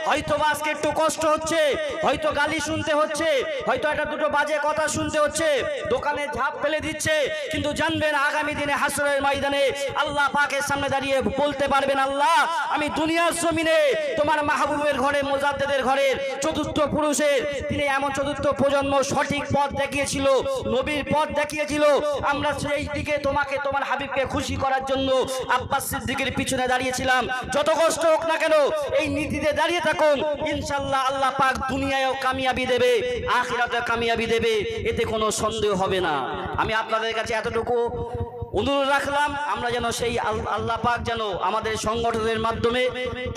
হয়তো বা আজকে একটু কষ্ট হচ্ছে, হয়তো গালি শুনতে হচ্ছে, হয়তো একটা দুটো বাজে কথা শুনতে হচ্ছে, দোকানে ঝাঁপ ফেলে দিচ্ছে, কিন্তু জানবেন আগামী দিনে হাসরের ময়দানে আল্লাহ পাকের সামনে দাঁড়িয়ে বলতে পারবেন, আল্লাহ আমি দুনিয়ার জমিনে তোমার মাহবুবের ঘরে, মুজাদ্দেদের ঘরের চতুর্থ পুরুষের, তিনি এমন চতুর্থ প্রজন্ম সঠিক পথ দেখিয়েছিল, নবীর পথ দেখিয়েছিল, আমরা সেই দিকে তোমাকে, তোমার হাবিবকে খুশি করার জন্য আব্বাস সিদ্দিকের পিছনে দাঁড়িয়েছিলাম। যত কষ্ট হোক না কেন এই নীতিতে দাঁড়িয়ে থাকুন, ইনশাআল্লাহ আল্লাহ পাক দুনিয়ায়ও কামিয়াবি দেবে, আখিরাতেও কামিয়াবি দেবে, এতে কোনো সন্দেহ হবে না। আমি আপনাদের কাছে এতটুকু অনুরোধ রাখলাম, আমরা যেন সেই আল্লাহ পাক যেন আমাদের সংগঠনের মাধ্যমে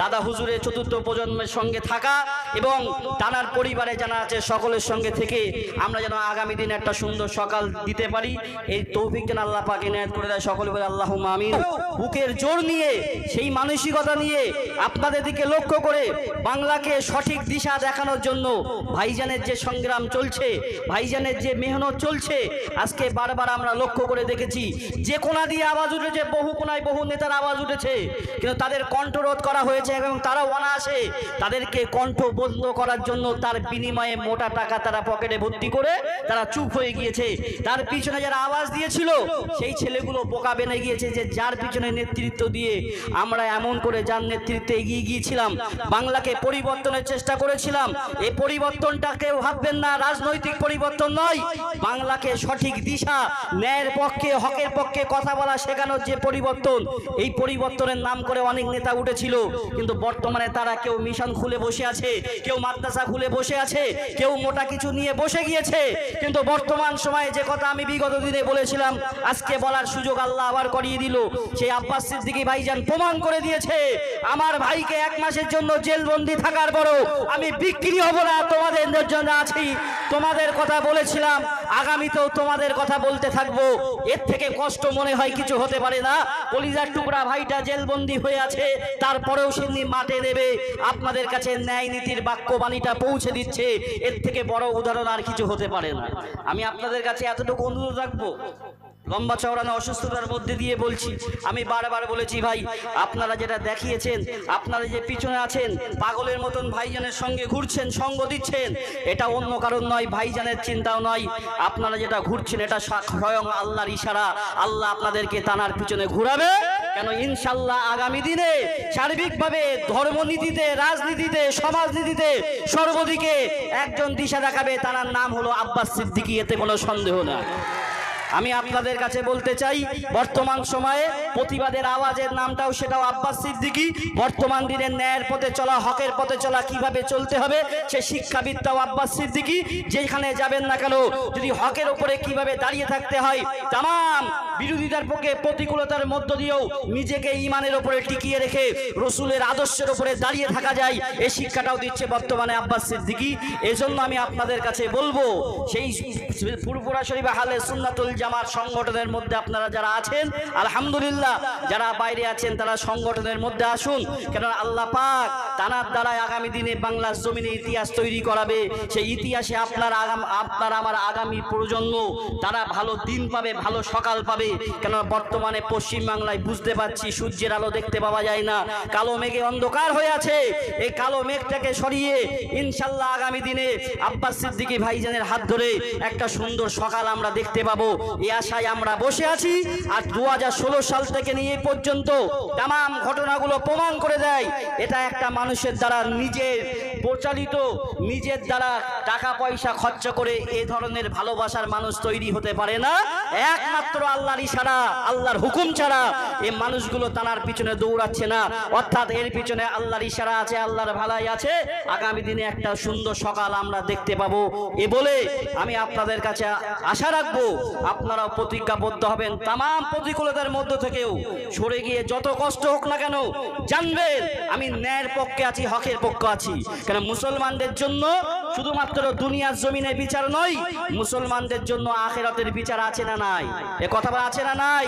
দাদা হুজুরের চতুর্থ প্রজন্মের সঙ্গে থাকা এবং তানার পরিবারে যারা আছে সকলের সঙ্গে থেকে আমরা যেন আগামী দিনে একটা সুন্দর সকাল দিতে পারি, এই তৌফিক যেন আল্লাহ পাক ইনায়াত করে দেয়। সকলে বলে আল্লাহুম্মা আমিন। বুকের জোর নিয়ে, সেই মানসিকতা নিয়ে আপনাদের দিকে লক্ষ্য করে বাংলাকে সঠিক দিশা দেখানোর জন্য ভাইজানের যে সংগ্রাম চলছে, ভাইজানের যে মেহনত চলছে, আজকে বারবার আমরা লক্ষ্য করে দেখেছি যে কোনা দিয়ে আওয়াজ উঠেছে, বহু কোনায় বহু নেতার আওয়াজ উঠেছে, কিন্তু তাদের কণ্ঠরোধ করা হয়েছে এবং তারা অনায়াসে তাদেরকে কণ্ঠ বন্ধ করার জন্য তার বিনিময়ে মোটা টাকা তারা পকেটে ভর্তি করে তারা চুপ হয়ে গিয়েছে। তার পিছনে যারা আওয়াজ দিয়েছিল সেই ছেলেগুলো বোকা বেনে গিয়েছে, যে যার পিছনে নেতৃত্ব দিয়ে আমরা এমন করে যার নেতৃত্বে এগিয়ে গিয়েছিলাম, বাংলাকে পরিবর্তনের চেষ্টা করেছিলাম। এই পরিবর্তনটা কেউ ভাববেন না রাজনৈতিক পরিবর্তন নয়, বাংলাকে সঠিক দিশা, ন্যায়ের পক্ষে, হকের পক্ষে কথা বলা শেখানোর যে পরিবর্তন, এই পরিবর্তনের নাম করে অনেক নেতা উঠেছিল, কিন্তু বর্তমানে তারা কেউ মিশন খুলে বসে আছে, কেউ মাদ্রাসা খুলে বসে আছে, কেউ মোটা কিছু নিয়ে বসে গিয়েছে। কিন্তু বর্তমান সময়ে যে কথা আমি বিগত দিনে বলেছিলাম, আজকে বলার সুযোগ আল্লাহ আবার করিয়ে দিল। সেই আব্বাস সিদ্দিকী ভাইজান প্রমাণ করে দিয়েছে, আমার ভাইকে 1 মাসের জন্য জেলবন্দি থাকার পরও আমি বিক্রি হব না, তোমাদের জন্য আছি। তোমাদের কথা বলেছিলাম, আগামীতেও তোমাদের কথা বলতে থাকবো। এর থেকে কষ্ট মনে হয় কিছু হতে পারে না। কলিজার টুকরা ভাইটা জেলবন্দি হয়ে আছে, তারপরেও সে মাঠে নেবে আপনাদের কাছে ন্যায় নীতির বাক্যবাণীটা পৌঁছে দিচ্ছে। এর থেকে বড় উদাহরণ আর কিছু হতে পারে না। আমি আপনাদের কাছে এতটুকু অনুরোধ রাখবো, লম্বা চওড়ানো অসুস্থতার মধ্যে দিয়ে বলছি, আমি বারবার বলেছি ভাই, আপনারা যেটা দেখিয়েছেন, আপনারা যে পিছনে আছেন পাগলের মতন ভাইজানের সঙ্গে ঘুরছেন, সঙ্গ দিচ্ছেন, এটা অন্য কারণ নয়, ভাইজানের চিন্তাও নয়। আপনারা যেটা ঘুরছেন এটা স্বয়ং আল্লাহর ইশারা। আল্লাহ আপনাদেরকে তানার পিছনে ঘুরাবে কেন, ইনশাল্লাহ আগামী দিনে সার্বিকভাবে ধর্মনীতিতে, রাজনীতিতে, সমাজনীতিতে সর্বদিকে একজন দিশা দেখাবে, তার নাম হলো আব্বাস সিদ্দিকী, এতে কোনো সন্দেহ না। আমি আপনাদের কাছে বলতে চাই, বর্তমান সময়ে প্রতিবাদের আওয়াজের নামটাও সেটাও আব্বাস সিদ্দিকী। বর্তমান দিনের ন্যায়ের পথে চলা, হকের পথে চলা কিভাবে চলতে হবে সে শিক্ষাবিদটাও আব্বাস সিদ্দিকী। যেখানে যাবেন না কেন, যদি হকের উপরে কিভাবে দাঁড়িয়ে থাকতে হয়, তাম বিরোধিতার পক্ষে প্রতিকূলতার মধ্য দিয়েও নিজেকে ইমানের উপরে টিকিয়ে রেখে রসুলের আদর্শের উপরে দাঁড়িয়ে থাকা যায়, এই শিক্ষাটাও দিচ্ছে বর্তমানে আব্বাস সিদ্দিকী। এজন্য আমি আপনাদের কাছে বলবো, সেই ফুরফুরা শরীফ আহলে সুন্নাতুল জামাত সংগঠনের মধ্যে আপনারা যারা আছেন, আলহামদুলিল্লাহ, যারা বাইরে আছেন তারা সংগঠনের মধ্যে আসুন, কেন আল্লাহ পাক তানার দ্বারা আগামী দিনে বাংলার জমিনে ইতিহাস তৈরি করাবে। সেই ইতিহাসে আপনার আমার আগামী প্রজন্ম তারা ভালো দিন পাবে, ভালো সকাল পাবে। কেন বর্তমানে পশ্চিম বাংলায় বুঝতে পারছি সূর্যের আলো দেখতে পাওয়া যায় না, কালো মেঘে অন্ধকার হয়ে আছে। এই কালো মেঘটাকে সরিয়ে ইনশাল্লাহ আগামী দিনে আব্বাস সিদ্দিকী ভাইজানের হাত ধরে একটা সুন্দর সকাল আমরা দেখতে পাবো, এই আশায় আমরা বসে আছি। আর 2016 সাল থেকে নিয়ে পর্যন্ত তাম ঘটনাগুলো প্রমাণ করে দেয়, এটা একটা মানুষের দ্বারা নিজের প্রচালিত, নিজের দ্বারা টাকা পয়সা খরচ করে এ ধরনের ভালোবাসার মানুষ তৈরি হতে পারে না। একমাত্র আল্লাহর ইশারা, আল্লাহর হুকুম ছাড়া এই মানুষগুলো তানার পিছনে দৌড়াচ্ছে না। অর্থাৎ এর পিছনে আল্লাহর ইশারা আছে, আল্লাহর ভালাই আছে। আগামী দিনে একটা সুন্দর সকাল আমরা দেখতে পাবো। এ বলে আমি আপনাদের কাছে আশা রাখবো, আপনারাও প্রতিজ্ঞাবদ্ধ হবেন, তাম প্রতিকূলতার মধ্য থেকেও সরে গিয়ে যত কষ্ট হোক না কেন জানবেন আমি ন্যায়ের পক্ষে আছি, হকের পক্ষে আছি। কেন মুসলমানদের জন্য শুধুমাত্র দুনিয়ার জমিনে বিচার নয়, মুসলমানদের জন্য আখিরাতের বিচার আছে না নাই? এ কথা আছে না নাই?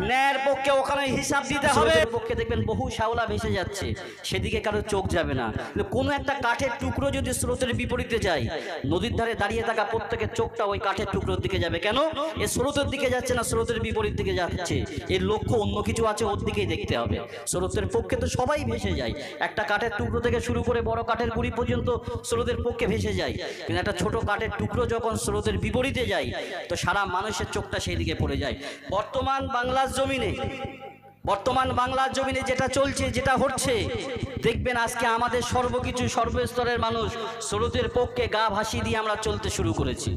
ন্যায়ের পক্ষে ওখানে হিসাব দিতে হবে। পক্ষে দেখবেন বহু শ্যাওলা ভেসে যাচ্ছে, সেদিকে কারো চোখ যাবে না। কোনো একটা কাঠের টুকরো যদি স্রোতের বিপরীতে যায়, নদীর ধারে দাঁড়িয়ে থাকা প্রত্যেকের চোখটা ওই কাঠের টুকরোর দিকে যাবে। কেন? এ স্রোতের দিকে যাচ্ছে না, স্রোতের বিপরীত দিকে যাচ্ছে, এর লক্ষ্য অন্য কিছু আছে, ওর দিকেই দেখতে হবে। স্রোতের পক্ষে তো সবাই ভেসে যায়, একটা কাঠের টুকরো থেকে শুরু করে বড় কাঠের গুঁড়ি পর্যন্ত স্রোতের পক্ষে ভেসে যায়। কিন্তু একটা ছোট কাঠের টুকরো যখন স্রোতের বিপরীতে যায়, তো সারা মানুষের চোখটা সেই দিকে পড়ে যায়। বর্তমান বাংলার জমিনে যেটা চলছে, যেটা হচ্ছে, দেখবেন আজকে আমাদের সর্বকিছু সর্বস্তরের মানুষ স্রোতের পক্ষে গা ভাসিয়ে দিয়ে আমরা চলতে শুরু করেছি।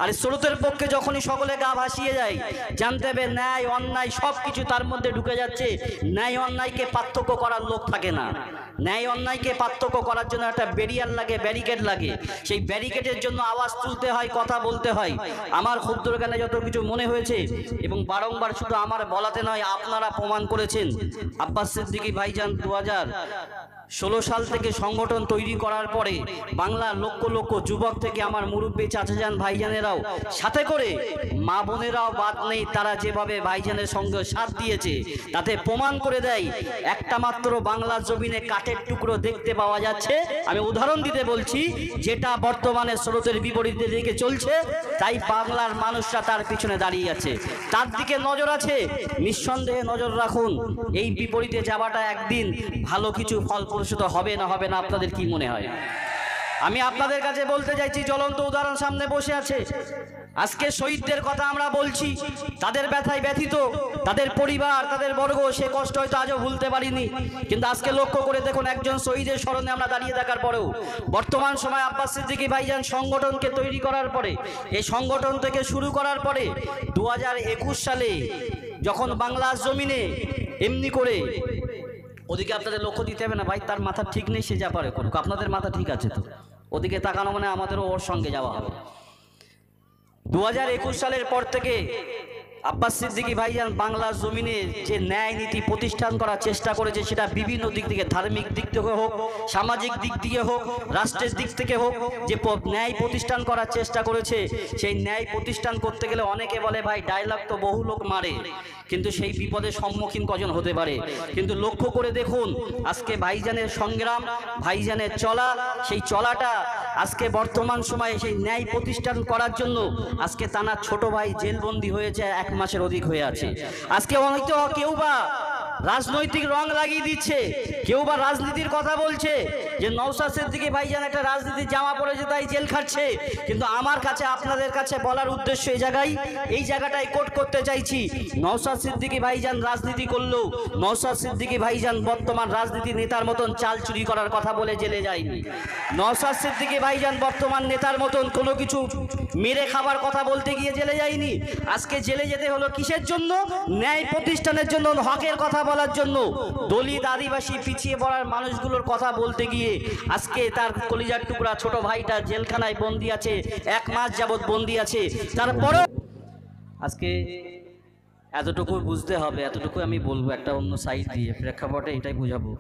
আর স্রোতের পক্ষে যখনই সকলে গা ভাসিয়ে যায়, জানতে হবে ন্যায় অন্যায় সব কিছু তার মধ্যে ঢুকে যাচ্ছে। ন্যায় অন্যায়কে পার্থক্য করার লোক থাকে না। ন্যায় অন্যায়কে পার্থক্য করার জন্য একটা ব্যারিয়ার লাগে, ব্যারিকেড লাগে। সেই ব্যারিকেডের জন্য আওয়াজ তুলতে হয়, কথা বলতে হয়। আমার ক্ষুদ্র জ্ঞানে যত কিছু মনে হয়েছে, এবং বারংবার শুধু আমার বলাতে নয়, আপনারা প্রমাণ করেছেন। আব্বাস সিদ্দিকী ভাইজান 2016 সাল থেকে সংগঠন তৈরি করার পরে বাংলার লক্ষ লক্ষ যুবক থেকে আমার মুরব্বী চাচাজান ভাইজানেরাও সাথে করে, মা বোনেরাও বাদ নেই, তারা যেভাবে ভাইজানের সঙ্গে সাথ দিয়েছে, তাতে প্রমাণ করে দেয় একটা মাত্র বাংলার জমিনে কাঠের টুকরো দেখতে পাওয়া যাচ্ছে। আমি উদাহরণ দিতে বলছি, যেটা বর্তমানে স্রোতের বিপরীতে দিকে চলছে, তাই বাংলার মানুষরা তার পিছনে দাঁড়িয়ে আছে, তার দিকে নজর আছে। নিঃসন্দেহে নজর রাখুন, এই বিপরীতে যাওয়াটা একদিন ভালো কিছু ফল প্রসূত হবে না হবে না, আপনাদের কি মনে হয়? আমি আপনাদের কাছে বলতে চাইছি, জ্বলন্ত উদাহরণ সামনে বসে আছে। আজকে শহীদদের কথা আমরা বলছি, তাদের ব্যথায় ব্যথিত, তাদের পরিবার, তাদের বর্গ, সে কষ্ট হয়তো আজও ভুলতে পারিনি। কিন্তু আজকে লক্ষ্য করে দেখুন, একজন শহীদের স্মরণে আমরা দাঁড়িয়ে থাকার পরেও বর্তমান সময় আব্বাস সিদ্দিকী ভাইজান সংগঠনকে তৈরি করার পরে, এই সংগঠন থেকে শুরু করার পরে 2021 সালে যখন বাংলার জমিনে এমনি করে, ওদিকে আপনাদের লক্ষ্য দিতে হবে না ভাই, তার মাথা ঠিক নেই, সে যা পারে করুক, আপনাদের মাথা ঠিক আছে তো, ওদিকে তাকানো মানে আমাদেরও ওর সঙ্গে যাওয়া হবে। 2021 সালের পর থেকে আব্বাস সিদ্দিকী ভাইজান বাংলার জমিনে যে ন্যায় নীতি প্রতিষ্ঠান করার চেষ্টা করেছে, সেটা বিভিন্ন দিক থেকে, ধার্মিক দিক থেকে হোক, সামাজিক দিক থেকে হোক, রাষ্ট্রের দিক থেকে হোক, যে ন্যায় প্রতিষ্ঠান করার চেষ্টা করেছে, সেই ন্যায় প্রতিষ্ঠান করতে গেলে অনেকে বলে ভাই ডায়লগ তো বহু লোক মারে, কিন্তু সেই বিপদের সম্মুখীন কজন হতে পারে? কিন্তু লক্ষ্য করে দেখুন, আজকে ভাইজানের সংগ্রাম, ভাইজানের চলা, সেই চলাটা আজকে বর্তমান সময়ে সেই ন্যায় প্রতিষ্ঠান করার জন্য আজকে তানার ছোট ভাই জেলবন্দি হয়েছে, 1 মাসের অধিক হয়ে আছে। আজকে হয়তো কেউ বা রাজনৈতিক রং লাগিয়ে দিচ্ছে, কেউ বা রাজনীতির কথা বলছে যে নওশাদ সিদ্দিকী ভাইজান একটা রাজনীতির জামা পড়েছে তাই জেল খাটছে। কিন্তু আমার কাছে, আপনাদের কাছে বলার উদ্দেশ্য এই জায়গাটাই কোট করতে চাইছি, নওশাদ সিদ্দিকী ভাইজান রাজনীতি করলেও নওশাদ সিদ্দিকী ভাইজান বর্তমান রাজনীতি নেতার মতন চাল চুরি করার কথা বলে জেলে যায়নি। নওশাদ সিদ্দিকী ভাইজান বর্তমান নেতার মতন কোনো কিছু মেরে খাবার কথা বলতে গিয়ে জেলে যায়নি। আজকে জেলে যেতে হলো কিসের জন্য? ন্যায় প্রতিষ্ঠানের জন্য, হকের কথা বলার জন্য। দলিত, আদিবাসী, পিছিয়ে পড়ার মানুষগুলোর কথা বলতে গিয়ে আজকে তার কলিজার টুকরা ছোট ভাইটা জেলখানায় বন্দি আছে, 1 মাস যাবৎ বন্দি আছে। তারপরে আজকে এতটুকু বুঝতে হবে, এতটুকু আমি বলবো, একটা অন্য সাইড দিয়ে প্রেক্ষাপটে এটাই বোঝাবো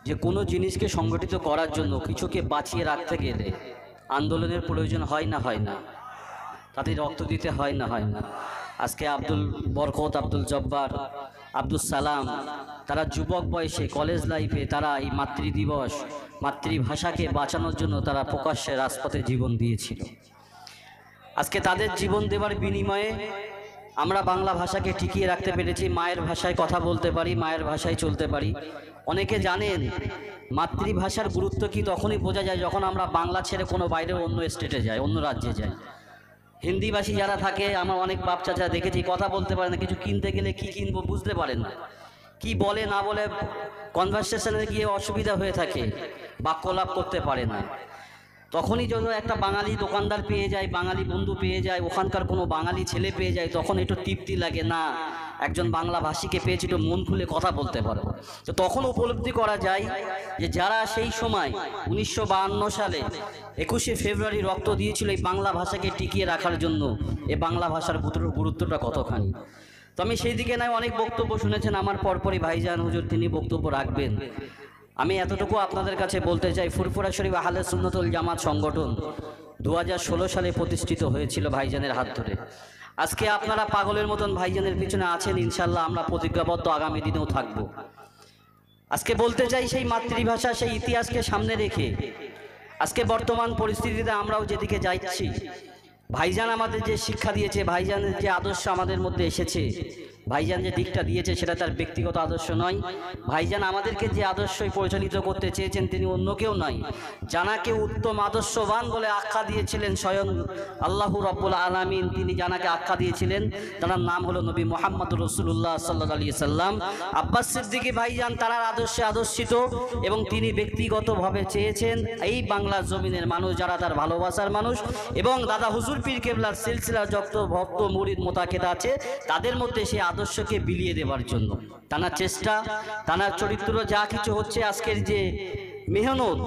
যে কোনো জিনিসকে সংগঠিত করার জন্য, কিছুকে বাঁচিয়ে রাখতে গেলে আন্দোলনের প্রয়োজন হয় না হয় না, তাতে রক্ত দিতে হয় না হয় না। আজকে আব্দুল বরকত, আব্দুল জব্বার, আব্দুল সালাম, তারা যুবক বয়সে কলেজ লাইফে তারা এই মাতৃদিবস, মাতৃভাষাকে বাঁচানোর জন্য তারা প্রকাশ্যে রাজপথে জীবন দিয়েছিল। আজকে তাদের জীবন দেওয়ার বিনিময়ে আমরা বাংলা ভাষাকে টিকিয়ে রাখতে পেরেছি, মায়ের ভাষায় কথা বলতে পারি, মায়ের ভাষায় চলতে পারি। অনেকে জানেন মাতৃভাষার গুরুত্ব কি তখনই বোঝা যায় যখন আমরা বাংলা ছেড়ে কোনো বাইরে অন্য স্টেটে যাই, অন্য রাজ্যে যাই। হিন্দিভাষী যারা থাকে, আমার অনেক বাপ চাচা দেখেছি, কথা বলতে পারে না, কিছু কিনতে গেলে কি কিনবো বুঝতে পারেন না, কি বলে না বলে কনভারসেশনে গিয়ে অসুবিধা হয়ে থাকে, বাক্যলাপ করতে পারে না। তখনই যখন একটা বাঙালি দোকানদার পেয়ে যায়, বাঙালি বন্ধু পেয়ে যায়, ওখানকার কোনো বাঙালি ছেলে পেয়ে যায়, তখন একটু তৃপ্তি লাগে, না একজন বাংলা ভাষীকে পেয়েছি, একটু মন খুলে কথা বলতে পারবো। তো তখন উপলব্ধি করা যায় যে যারা সেই সময় 1952 সালে 21শে ফেব্রুয়ারি রক্ত দিয়েছিল এই বাংলা ভাষাকে টিকিয়ে রাখার জন্য, এই বাংলা ভাষার গুরুত্বটা কতখানি। তো আমি সেই দিকে নয়, অনেক বক্তব্য শুনেছেন আমার পরপরই ভাইজান হুজুর তিনি বক্তব্য রাখবেন। আমি এতটুকু আপনাদের কাছে বলতে চাই, ফুরফুরা শরীফ আহলে সুন্নাতুল জামাত সংগঠন 2016 সালে প্রতিষ্ঠিত হয়েছিল ভাইজানের হাত ধরে। আজকে আপনারা পাগলের মতন ভাইজানের পিছনে আছেন, ইনশাল্লাহ আমরা প্রতিজ্ঞাবদ্ধ আগামী দিনেও থাকব। আজকে বলতে চাই সেই মাতৃভাষা, সেই ইতিহাসকে সামনে রেখে আজকে বর্তমান পরিস্থিতিতে আমরাও যেদিকে যাচ্ছি, ভাইজান আমাদের যে শিক্ষা দিয়েছে, ভাইজানের যে আদর্শ আমাদের মধ্যে এসেছে, ভাইজান যে দিকটা দিয়েছে সেটা তার ব্যক্তিগত আদর্শ নয়। ভাইজান আমাদেরকে যে আদর্শই পরিচালিত করতে চেয়েছেন তিনি অন্য কেউ নয়, জানাকে উত্তম আদর্শবান বলে আখ্যা দিয়েছিলেন স্বয়ং আল্লাহু রাব্বুল আলামিন। তিনি জানাকে আখ্যা দিয়েছিলেন, তার নাম হলো নবী মুহাম্মদ রাসূলুল্লাহ সাল্লাল্লাহু আলাইহি সাল্লাম। আব্বাস সিদ্দিকী ভাইজান তার আদর্শে আদর্শিত এবং তিনি ব্যক্তিগতভাবে চেয়েছেন এই বাংলার জমিনের মানুষ যারা তার ভালোবাসার মানুষ এবং দাদা হুজুর পীর কেবলার সিলসিলা যত ভক্ত মুরিদ মোতাকেদ আছে তাদের মধ্যে সেই আদর্শকে বিলিয়ে দেওয়ার জন্য তানার চেষ্টা, তানার চরিত্র যা কিছু হচ্ছে, আজকের যে মেহনত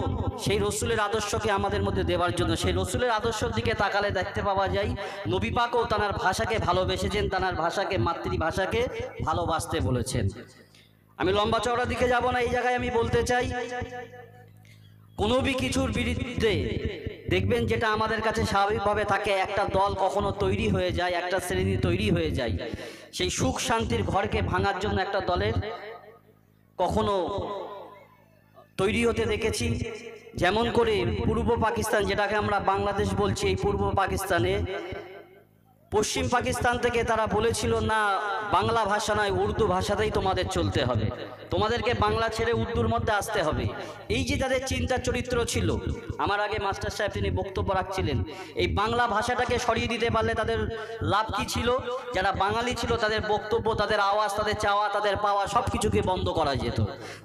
সেই রসুলের আদর্শকে আমাদের মধ্যে দেওয়ার জন্য। সেই রসুলের আদর্শের দিকে তাকালে দেখতে পাওয়া যায় নবী পাকও তানার ভাষাকে ভালোবেসেছেন, তানার ভাষাকে, মাতৃভাষাকে ভালোবাসতে বলেছেন। আমি লম্বা চওড়া দিকে যাব না, এই জায়গায় আমি বলতে চাই কোনো কিছুর বিরুদ্ধে দেখবেন যেটা আমাদের কাছে স্বাভাবিকভাবে থাকে, একটা দল কখনো তৈরি হয়ে যায়, একটা শ্রেণী তৈরি হয়ে যায়, সেই সুখ শান্তির ঘরকে ভাঙার জন্য একটা দলের কখনো তৈরি হতে দেখেছি। যেমন করে পূর্ব পাকিস্তান, যেটাকে আমরা বাংলাদেশ বলছি, এই পূর্ব পাকিস্তানে পশ্চিম পাকিস্তান থেকে তারা বলেছিল না বাংলা ভাষা নয় উর্দু ভাষাতেই তোমাদের চলতে হবে, তোমাদেরকে বাংলা ছেড়ে উর্দুর মধ্যে আসতে হবে। এই যে তাদের চিন্তা চরিত্র ছিল, আমার আগে মাস্টার সাহেব তিনি বক্তব্য রাখছিলেন, এই বাংলা ভাষাটাকে সরিয়ে দিতে পারলে তাদের লাভ কি ছিল? যারা বাঙালি ছিল তাদের বক্তব্য, তাদের আওয়াজ, তাদের চাওয়া, তাদের পাওয়া সব কিছুকে বন্ধ করা যেত।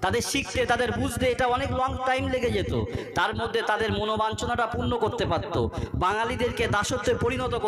তাদের শিখতে, তাদের বুঝতে এটা অনেক লং টাইম লেগে যেত, তার মধ্যে তাদের মনোবাঞ্ছনাটা পূর্ণ করতে পারত, বাঙালিদেরকে দাসত্বে পরিণত করতে